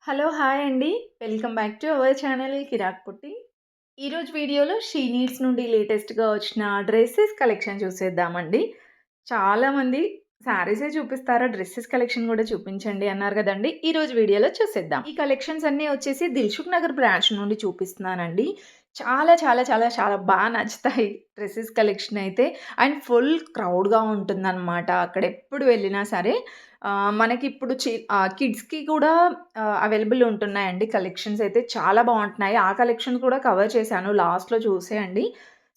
Hello! Hi అండి. Welcome back to our channel Kirak Putti. ఈరోజు వీడియోలో షీ నీడ్స్ నుండి లేటెస్ట్‌గా వచ్చిన డ్రెసెస్ కలెక్షన్ చూసేద్దామండి. చాలామంది శారీసే చూపిస్తారా డ్రెసెస్ కలెక్షన్ గూడా చూపించండి అన్నారు గదండీ! ఈరోజు వీడియోలో చూసేద్దాం. ఈ కలెక్షన్స్ అన్నీ వచ్చేసి దిల్‌సుఖ్ నగర్ బ్రాంచ్ నుండి చూపిస్తున్నానండి. చాలా చాలా చాలా చాలా నచ్చుతాయి డ్రెసెస్ కలెక్షన్ అయితే. అండ్ ఫుల్ క్రౌడ్‌గా ఉంటుందనమాట. అక్కడెప్పుడు వెళ్ళినా సరే. మనకిప్పుడు కిడ్స్‌కి కూడా అవైలబుల్ ఉంటున్నాయండి కలెక్షన్స్ అయితే చాలా బావుంటున్నాయి. ఆ కలెక్షన్ కూడా కవర్ చేశాను లాస్ట్‌లో చూసేయండి.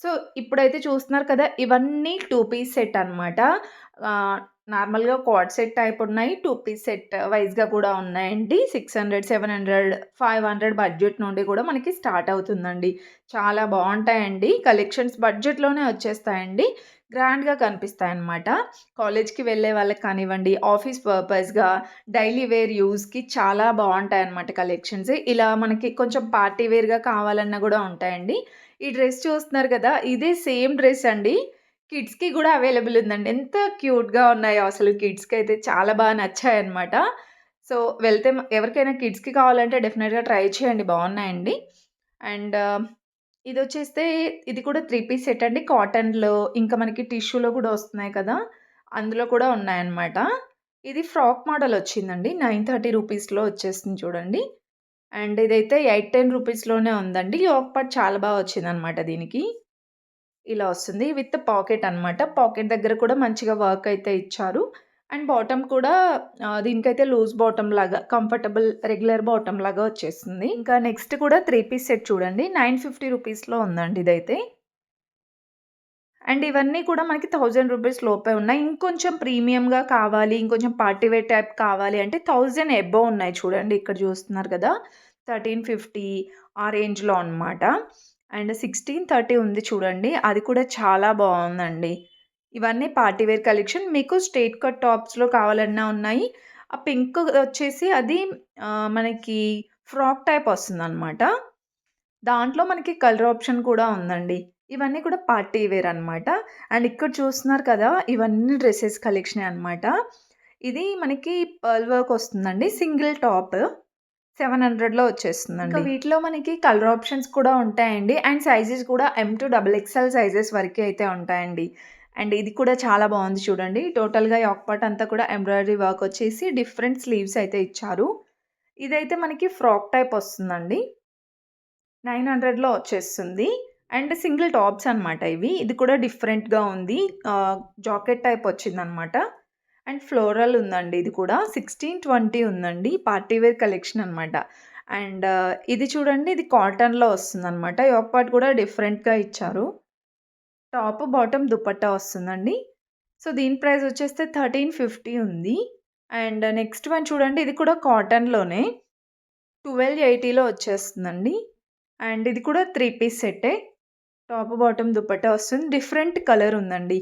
సో, ఇప్పుడైతే చూస్తున్నారు కదా! ఇవన్నీ 2 పీస్ సెట్ అనమాట. నార్మల్‌గా క్వాడ్ సెట్ టైప్ ఉన్నాయి. 2 పీస్ సెట్ వైస్‌గా కూడా ఉన్నాయండి. 600, 700, 500 బడ్జెట్ నుండి కూడా మనకి స్టార్ట్ అవుతుందండి. చాలా బావుంటాయండి. కలెక్షన్స్ బడ్జెట్‌లోనే వచ్చేస్తాయండి. గ్రాండ్‌గా కనిపిస్తాయన్నమాట. కాలేజ్‌కి వెళ్ళే వాళ్ళకి కానివ్వండి, ఆఫీస్ పర్పస్‌గా, డైలీ వేర్ యూజ్‌కి చాలా బావుంటాయన్నమాట కలెక్షన్స్. ఇలా మనకి కొంచెం పార్టీ వేర్‌గా కావాలన్నా గూడా ఉంటాయండి. ఈ డ్రెస్ చూస్తున్నారు గదా! ఇదే సేమ్ డ్రెస్ అండి. కిడ్స్‌కి గూడా అవైలబుల్ ఉందండి. ఎంత క్యూట్‌గా ఉన్నాయో అసలు కిడ్స్‌కైతే చాలా నచ్చాయన్నమాట. సో, వెళ్తే ఎవరికైనా కిడ్స్‌కి కావాలంటే డెఫినిట్‌గా ట్రై చేయండి బావున్నాయండి. అండ్ ఇదొచ్చేస్తే ఇది కూడా 3 పీస్ సెట్ అండి. కాటన్‌లో ఇంకా మనకి టిష్యూలో కూడా వస్తున్నాయి కదా! అందులో కూడా ఉన్నాయన్నమాట. ఇది ఫ్రాక్ మోడల్ వచ్చిందండి. 930 రూపీస్‌లో వచ్చేస్తుంది చూడండి. అండ్ ఇదైతే 810 రూపీస్‌లోనే ఉందండి. యోక్ పార్ట్ చాలా వచ్చిందన్నమాట దీనికి. ఇలా వస్తుంది. విత్ పాకెట్ అన్నమాట. పాకెట్ దగ్గర కూడా మంచిగా వర్క్ అయితే ఇచ్చారు. అండ్ బాటమ్ కూడా దీనికైతే లూజ్ బాటమ్ లాగా కంఫర్టబుల్ రెగ్యులర్ బాటమ్ లాగా వచ్చేస్తుంది. ఇంకా నెక్స్ట్ కూడా 3 పీస్ సెట్ చూడండి. 950 రూపీస్‌లో ఉందండి ఇదైతే. అండ్ ఇవన్నీ కూడా మనకి 1000 రూపీస్ లోపే ఉన్నాయి. ఇంకొంచెం ప్రీమియంగా కావాలి, ఇంకొంచెం పార్టీ వేర్ టైప్ కావాలి అంటే 1000 అబోవ్ ఉన్నాయి చూడండి. ఇక్కడ చూస్తున్నారు కదా! 1350 ఆ రేంజ్‌లో అన్నమాట. అండ్ 1630 ఉంది చూడండి. అది కూడా చాలా బావుందండి. ఇవన్నీ పార్టీ వేర్ కలెక్షన్. మీకు స్ట్రెయిట్ కట్ టాప్స్‌లో కావాలన్నా ఉన్నాయి. ఆ పింక్ వచ్చేసి అది మనకి ఫ్రాక్ టైప్ వస్తుందన్నమాట. దాంట్లో మనకి కలర్ ఆప్షన్ కూడా ఉందండి. ఇవన్నీ కూడా పార్టీ వేర్ అనమాట. అండ్ ఇక్కడ చూస్తున్నారు కదా! ఇవన్నీ డ్రెసెస్ కలెక్షనే అనమాట. ఇది మనకి పర్ల్ వర్క్ వస్తుందండి. సింగిల్ టాప్ 700లో వచ్చేస్తుందండి. ఇంకా వీటిలో మనకి కలర్ ఆప్షన్స్ కూడా ఉంటాయండి. అండ్ సైజెస్ కూడా M two double XL sizes వరకే అయితే ఉంటాయండి. అండ్ ఇది కూడా చాలా బావుంది చూడండి. టోటల్‌గా యోక్ పార్ట్ అంతా కూడా ఎంబ్రాయిడరీ వర్క్ వచ్చేసి డిఫరెంట్ స్లీవ్స్ అయితే ఇచ్చారు. ఇదైతే మనకి ఫ్రాక్ టైప్ వస్తుందండి. 900లో వచ్చేస్తుంది. అండ్ సింగిల్ టాప్స్ అనమాట ఇవి. ఇది కూడా డిఫరెంట్‌గా ఉంది. జాకెట్ టైప్ వచ్చిందనమాట. అండ్ ఫ్లోరల్ ఉందండి ఇది కూడా. 1620 ఉందండి. పార్టీ వేర్ కలెక్షన్ అనమాట. అండ్ ఇది చూడండి ఇది కాటన్‌లో వస్తుందనమాట. యోక్ పార్ట్ కూడా డిఫరెంట్‌గా ఇచ్చారు. టాప్, బాటమ్ దుపట్టా వస్తుందండి. సో, దీని ప్రైస్ వచ్చేస్తే 1350 ఉంది. అండ్ నెక్స్ట్ వన్ చూడండి ఇది కూడా కాటన్‌లోనే 1280లో వచ్చేస్తుందండి. అండ్ ఇది కూడా 3 పీస్ సెట్టే. టాప్, బాటమ్ దుపట్టా వస్తుంది. డిఫరెంట్ కలర్ ఉందండి.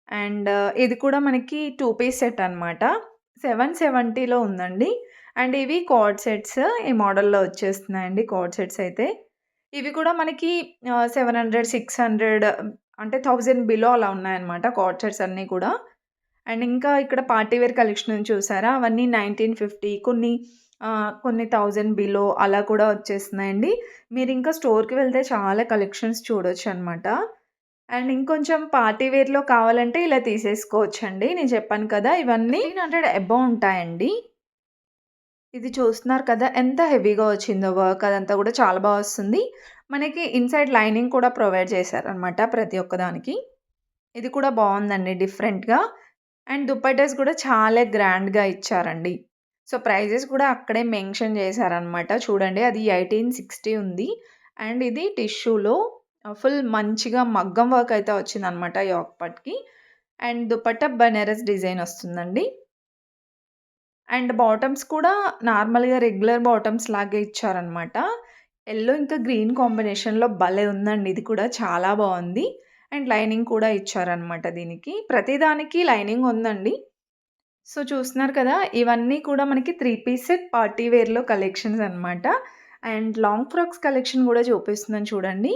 అండ్ ఇది కూడా మనకి 2 పీస్ సెట్ అనమాట. 770లో ఉందండి. అండ్ ఇవి కార్డ్ సెట్స్ ఈ మోడల్‌లో వచ్చేస్తున్నాయండి కార్డ్ సెట్స్ అయితే. ఇవి కూడా మనకి 700, 600 అంటే 1000 బిలో అలా ఉన్నాయన్నమాట కార్డ్ సెట్స్ అన్నీ కూడా. అండ్ ఇంకా ఇక్కడ పార్టీ వేర్ కలెక్షన్ చూసారా? అవన్నీ 1950 కొన్ని 1000 బిలో అలా కూడా వచ్చేస్తున్నాయండి. మీరింకా స్టోర్‌కి వెళ్తే చాలా కలెక్షన్స్ చూడొచ్చనమాట. అండ్ ఇంకొంచెం పార్టీ వేర్‌లో కావాలంటే ఇలా తీసేసుకోవచ్చండి. నేను చెప్పాను కదా! ఇవన్నీ 1500 అబోవ్ ఉంటాయండి. ఇది చూస్తున్నారు కదా! ఎంత హెవీగా వచ్చిందో వర్క్ అదంతా కూడా చాలా వస్తుంది. మనకి ఇన్‌సైడ్ లైనింగ్ కూడా ప్రొవైడ్ చేశారనమాట ప్రతి ఒక్కదానికి. ఇది కూడా బావుందండి డిఫరెంట్‌గా. అండ్ దుపట్టాస్ కూడా చాలా గ్రాండ్‌గా ఇచ్చారండి. సో, ప్రైజెస్ కూడా అక్కడే మెన్షన్ చేశారనమాట. చూడండి అది 1860 ఉంది. అండ్ ఇది టిష్యూలో ఫుల్ మంచిగా మగ్గం వర్క్ అయితే వచ్చిందనమాట యోక్ పార్ట్‌కి. అండ్ దుపట్టా బనారస్ డిజైన్ వస్తుందండి. అండ్ బాటమ్స్ కూడా నార్మల్‌గా రెగ్యులర్ బాటమ్స్ లాగే ఇచ్చారనమాట. యెల్లో ఇంకా గ్రీన్ కాంబినేషన్‌లో భలే ఉందండి ఇది కూడా చాలా బావుంది. అండ్ లైనింగ్ కూడా ఇచ్చారనమాట దీనికి. ప్రతి దానికి లైనింగ్ ఉందండి. సో, చూస్తున్నారు కదా! ఇవన్నీ కూడా మనకి 3 పీస్ సెట్ పార్టీ వేర్‌లో కలెక్షన్స్ అనమాట. అండ్ లాంగ్ ఫ్రాక్స్ కలెక్షన్ గూడా చూపిస్తున్నాను చూడండి.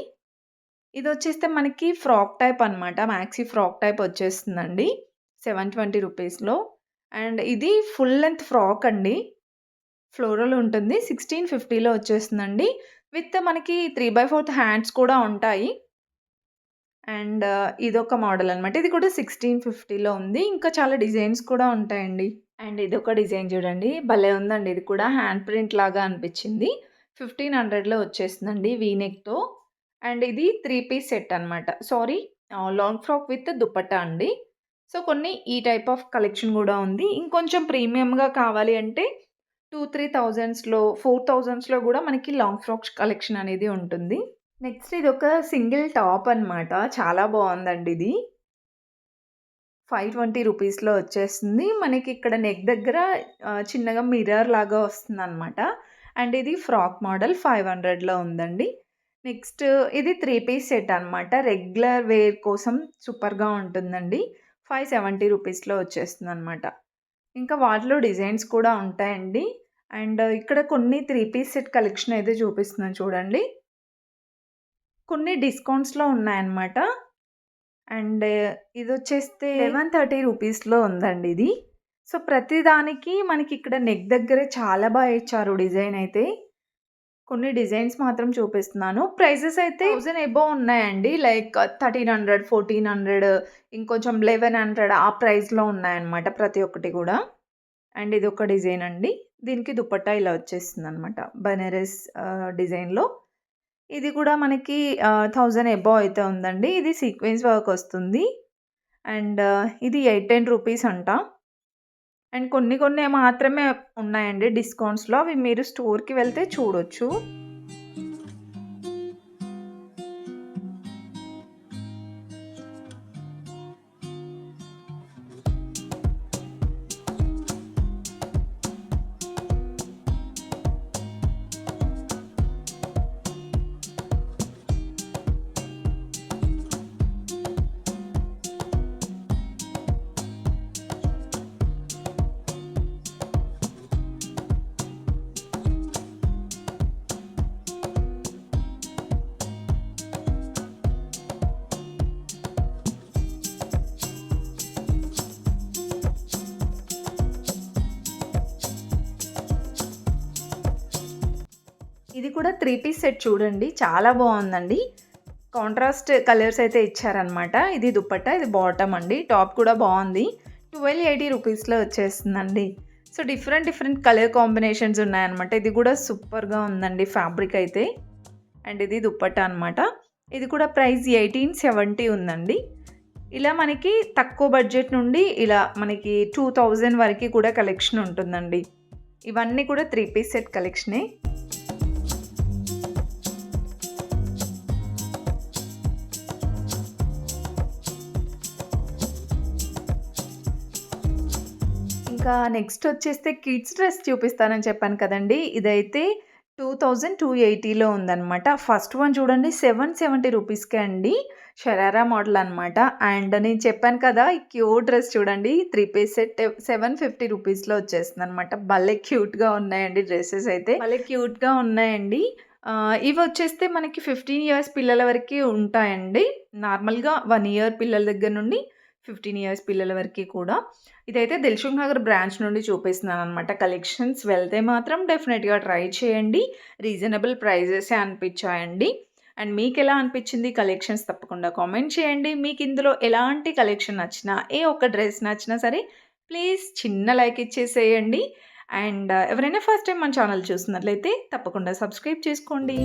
ఇదొచ్చేస్తే మనకి ఫ్రాక్ టైప్ అనమాట. మాక్సీ ఫ్రాక్ టైప్ వచ్చేస్తుందండి. 720 రూపీస్‌లో. అండ్ ఇది ఫుల్ లెంత్ ఫ్రాక్ అండి. ఫ్లోరల్ ఉంటుంది. 1650లో వచ్చేస్తుందండి. విత్ మనకి 3/4 హ్యాండ్స్ కూడా ఉంటాయి. అండ్ ఇదొక మోడల్ అనమాట. ఇది కూడా 1650లో ఉంది. ఇంకా చాలా డిజైన్స్ కూడా ఉంటాయండి. అండ్ ఇదొక డిజైన్ చూడండి. భలే ఉందండి. ఇది కూడా హ్యాండ్ ప్రింట్ లాగా అనిపించింది. 1500లో వచ్చేస్తుందండి వీ నెక్‌తో. అండ్ ఇది 3 పీస్ సెట్ అనమాట. Sorry, long frock with dupatta అండి. సో, కొన్ని ఈ టైప్ ఆఫ్ కలెక్షన్ గూడా ఉంది. ఇంకొంచెం ప్రీమియంగా కావాలి అంటే 2, 3000స్‌లో 4000స్‌లో గూడా మనకి లాంగ్ ఫ్రాక్స్ కలెక్షన్ అనేది ఉంటుంది. నెక్స్ట్ ఇదొక సింగిల్ టాప్ అనమాట. చాలా బావుందండి ఇది. 520 రూపీస్‌లో వచ్చేస్తుంది. మనకి ఇక్కడ నెక్ దగ్గర చిన్నగా మిర్రర్ లాగా వస్తుందనమాట. అండ్ ఇది ఫ్రాక్ మోడల్ 500లో ఉందండి. నెక్స్ట్ ఇది 3 పీస్ సెట్ అనమాట. రెగ్యులర్ వేర్ కోసం సూపర్‌గా ఉంటుందండి. 570 రూపీస్‌లో వచ్చేస్తుందనమాట. ఇంకా వాటిలో డిజైన్స్ కూడా ఉంటాయండి. అండ్ ఇక్కడ కొన్ని 3 పీస్ సెట్ కలెక్షన్ అయితే చూపిస్తున్నాను చూడండి. కొన్ని డిస్కౌంట్స్‌లో ఉన్నాయన్నమాట. అండ్ ఇదొచ్చేస్తే 1130 రూపీస్‌లో ఉందండి ఇది. సో, ప్రతి దానికి మనకిక్కడ నెక్ దగ్గర చాలా ఇచ్చారు డిజైన్ అయితే. కొన్ని డిజైన్స్ మాత్రం చూపిస్తున్నాను. ప్రైసెస్ అయితే 1000 అబోవ్ ఉన్నాయండి. లైక్ 1300, 1400 ఇంకొంచెం 1100 ఆ ప్రైస్‌లో ఉన్నాయన్నమాట ప్రతి ఒక్కటి కూడా. అండ్ ఇదొక డిజైన్ అండి. దీనికి దుపట్టా ఇలా వచ్చేస్తుందనమాట. బనారస్ డిజైన్‌లో. ఇది కూడా మనకి 1000 అబోవ్ అయితే ఉందండి. ఇది సీక్వెన్స్ వర్క్ వస్తుంది. అండ్ ఇది 810 రూపీస్ అంట. అండ్ కొన్ని మాత్రమే ఉన్నాయండి డిస్కౌంట్స్‌లో. అవి మీరు స్టోర్‌కి వెళ్తే చూడొచ్చు. ఇది కూడా 3 పీస్ సెట్ చూడండి. చాలా బావుందండి. కాంట్రాస్ట్ కలర్స్ అయితే ఇచ్చారనమాట. ఇది దుపట్టా, ఇది బాటమ్ అండి. టాప్ కూడా బావుంది. 1280 రూపీస్‌లో వచ్చేస్తుందండి. సో, డిఫరెంట్ కలర్ కాంబినేషన్స్ ఉన్నాయన్నమాట. ఇది కూడా సూపర్‌గా ఉందండి ఫ్యాబ్రిక్ అయితే. అండ్ ఇది దుపట్టా అనమాట. ఇది కూడా ప్రైస్ 1870 ఉందండి. ఇలా మనకి తక్కువ బడ్జెట్ నుండి ఇలా మనకి 2000 వరకి కూడా కలెక్షన్ ఉంటుందండి. ఇవన్నీ కూడా 3 పీస్ సెట్ కలెక్షనే. ఇంకా నెక్స్ట్ వచ్చేస్తే కిడ్స్ డ్రెస్ చూపిస్తానని చెప్పాను కదండీ! ఇదైతే 2280లో ఉందనమాట. ఫస్ట్ వన్ చూడండి 770 రూపీస్‌కే అండి. షరారా మోడల్ అనమాట. అండ్ నేను చెప్పాను కదా! ఈ క్యూట్ డ్రెస్ చూడండి 3 పీస్ సెట్ 750 రూపీస్‌లో వచ్చేస్తుందనమాట. భలే క్యూట్‌గా ఉన్నాయండి డ్రెసెస్ అయితే. భలే క్యూట్‌గా ఉన్నాయండి. ఇవి వచ్చేస్తే మనకి 15 ఇయర్స్ పిల్లల వరకి ఉంటాయండి. నార్మల్‌గా 1 ఇయర్ పిల్లల దగ్గర నుండి 15 ఇయర్స్ పిల్లల వరకి కూడా. ఇదైతే దిల్సుఖ్ నగర్ బ్రాంచ్ నుండి చూపిస్తున్నాననమాట కలెక్షన్స్. వెళ్తే మాత్రం డెఫినెట్‌గా ట్రై చేయండి. రీజనబుల్ ప్రైజెసే అనిపించాయండి. అండ్ మీకెలా అనిపించింది కలెక్షన్స్ తప్పకుండా కామెంట్ చేయండి. మీకు ఇందులో ఎలాంటి కలెక్షన్ నచ్చినా, ఏ ఒక్క డ్రెస్ నచ్చినా సరే ప్లీజ్ చిన్న లైక్ ఇచ్చేసేయండి. అండ్ ఎవరైనా ఫస్ట్ టైం మన ఛానల్ చూస్తున్నట్లయితే తప్పకుండా సబ్స్క్రైబ్ చేసుకోండి.